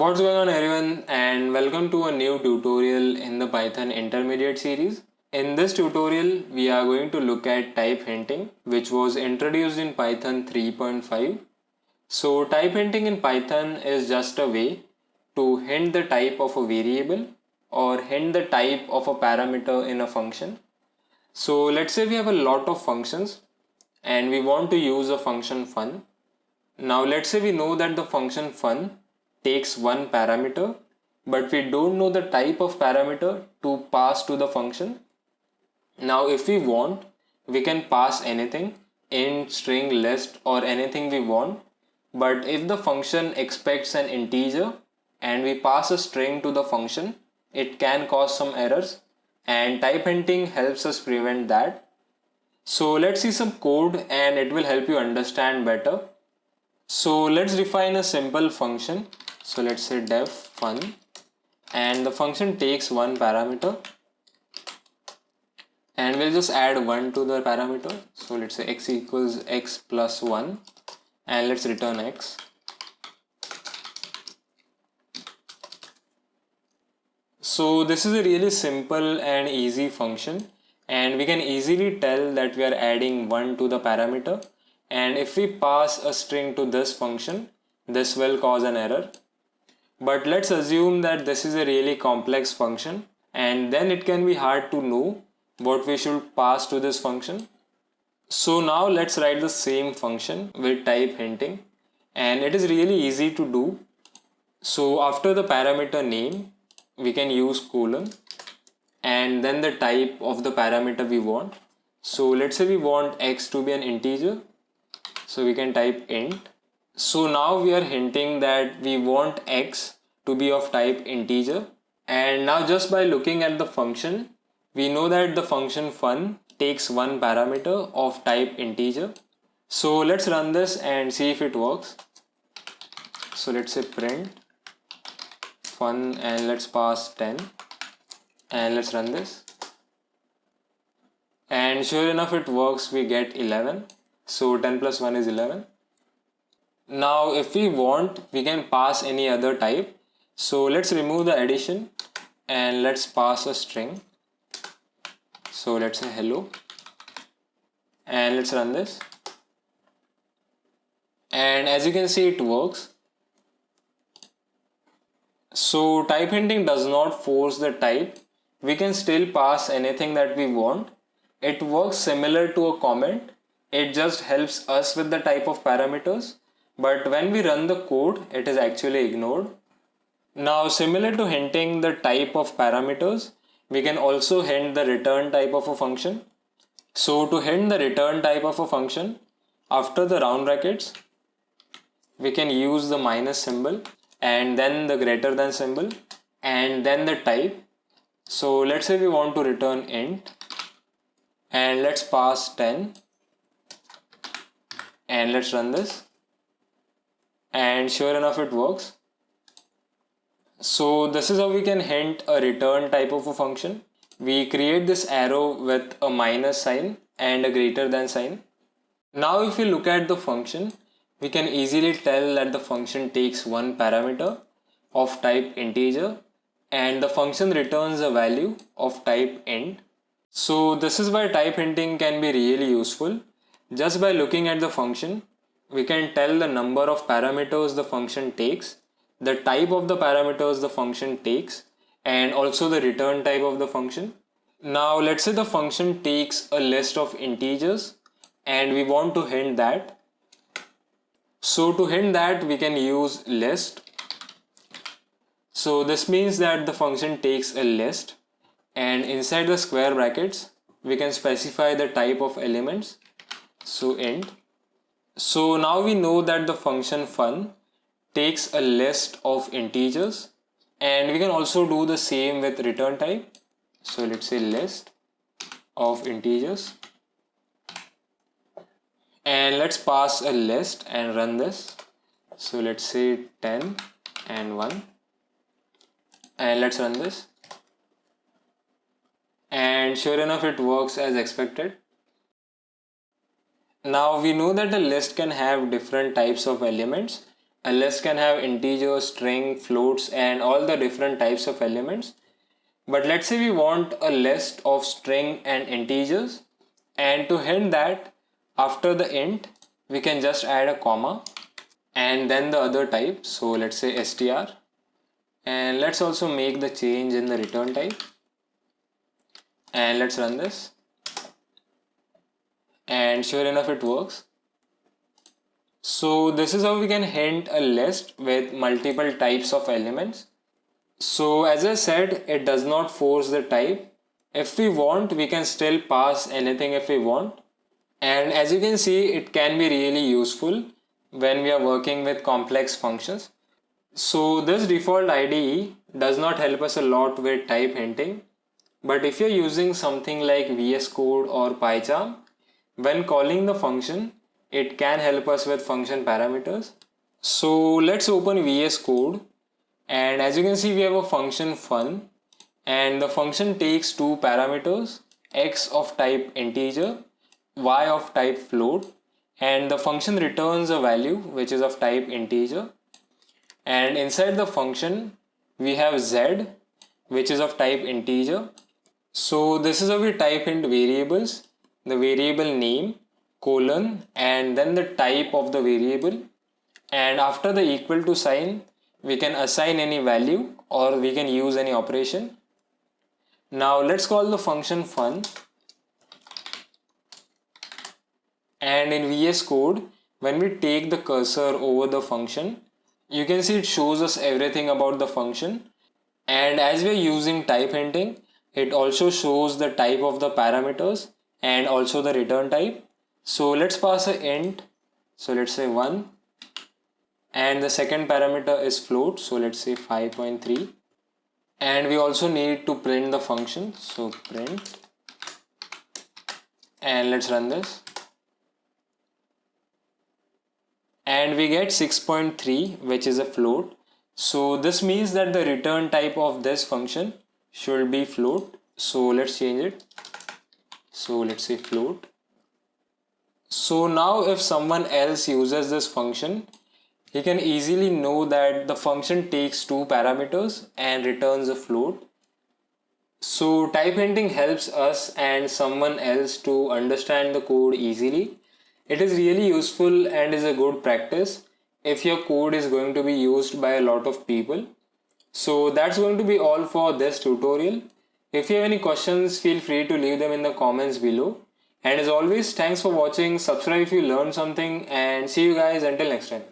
What's going on everyone, and welcome to a new tutorial in the Python Intermediate series. In this tutorial we are going to look at type hinting, which was introduced in Python 3.5. So type hinting in Python is just a way to hint the type of a variable or hint the type of a parameter in a function. So let's say we have a lot of functions and we want to use a function fun. Now let's say we know that the function fun takes one parameter, but we don't know the type of parameter to pass to the function. Now if we want, we can pass anything, int, string, list, or anything we want. But if the function expects an integer and we pass a string to the function, it can cause some errors, and type hinting helps us prevent that. So let's see some code and it will help you understand better. So let's define a simple function. So let's say def fun, and the function takes one parameter, and we'll just add 1 to the parameter. So let's say x equals x plus 1, and let's return x. So this is a really simple and easy function, and we can easily tell that we are adding 1 to the parameter, and if we pass a string to this function, this will cause an error. But let's assume that this is a really complex function, and then it can be hard to know what we should pass to this function. So now let's write the same function with type hinting, and it is really easy to do. So after the parameter name, we can use colon and then the type of the parameter we want. So let's say we want x to be an integer, so we can type int. So now we are hinting that we want x to be of type integer, and now just by looking at the function, we know that the function fun takes one parameter of type integer. So let's run this and see if it works. So let's say print fun and let's pass 10, and let's run this, and sure enough it works. We get 11. So 10 plus 1 is 11. Now if we want, we can pass any other type. So let's remove the addition and let's pass a string. So let's say hello, and let's run this, and as you can see it works. So type hinting does not force the type. We can still pass anything that we want. It works similar to a comment. It just helps us with the type of parameters, but when we run the code, it is actually ignored. Now similar to hinting the type of parameters, we can also hint the return type of a function. So to hint the return type of a function, after the round brackets, we can use the minus symbol and then the greater than symbol and then the type. So let's say we want to return int, and let's pass 10, and let's run this, and sure enough it works. So this is how we can hint a return type of a function. We create this arrow with a minus sign and a greater than sign. Now if we look at the function, we can easily tell that the function takes one parameter of type integer, and the function returns a value of type int. So this is why type hinting can be really useful. Just by looking at the function, we can tell the number of parameters the function takes, the type of the parameters the function takes, and also the return type of the function. Now let's say the function takes a list of integers and we want to hint that. So to hint that, we can use list. So this means that the function takes a list, and inside the square brackets we can specify the type of elements, so int. So now we know that the function fun takes a list of integers, and we can also do the same with return type. So let's say list of integers, and let's pass a list and run this. So let's say 10 and 1, and let's run this, and sure enough it works as expected. Now we know that a list can have different types of elements, A list can have integer, string, floats, and all the different types of elements. But let's say we want a list of string and integers, and to hint that, after the int we can just add a comma and then the other type. So let's say str, and let's also make the change in the return type, and let's run this, and sure enough it works. So this is how we can hint a list with multiple types of elements. So as I said, it does not force the type. If we want, we can still pass anything if we want. And as you can see, it can be really useful when we are working with complex functions. So this default IDE does not help us a lot with type hinting. But if you're using something like VS Code or PyCharm, when calling the function, it can help us with function parameters. So let's open VS Code, and as you can see we have a function fun, and the function takes two parameters, x of type integer, y of type float, and the function returns a value which is of type integer. And inside the function we have z, which is of type integer. So this is how we type in variables, the variable name, colon, and then the type of the variable, and after the equal to sign we can assign any value or we can use any operation. Now let's call the function fun, and in VS Code when we take the cursor over the function, you can see it shows us everything about the function. And as we are using type hinting, it also shows the type of the parameters and also the return type. So let's pass an int, so let's say 1, and the second parameter is float, so let's say 5.3, and we also need to print the function, so print, and let's run this, and we get 6.3, which is a float. So this means that the return type of this function should be float. So let's change it, so let's say float. So now if someone else uses this function, he can easily know that the function takes two parameters and returns a float. So type hinting helps us and someone else to understand the code easily. It is really useful and is a good practice if your code is going to be used by a lot of people. So that's going to be all for this tutorial. If you have any questions, feel free to leave them in the comments below. And as always, thanks for watching, subscribe if you learned something, and see you guys until next time.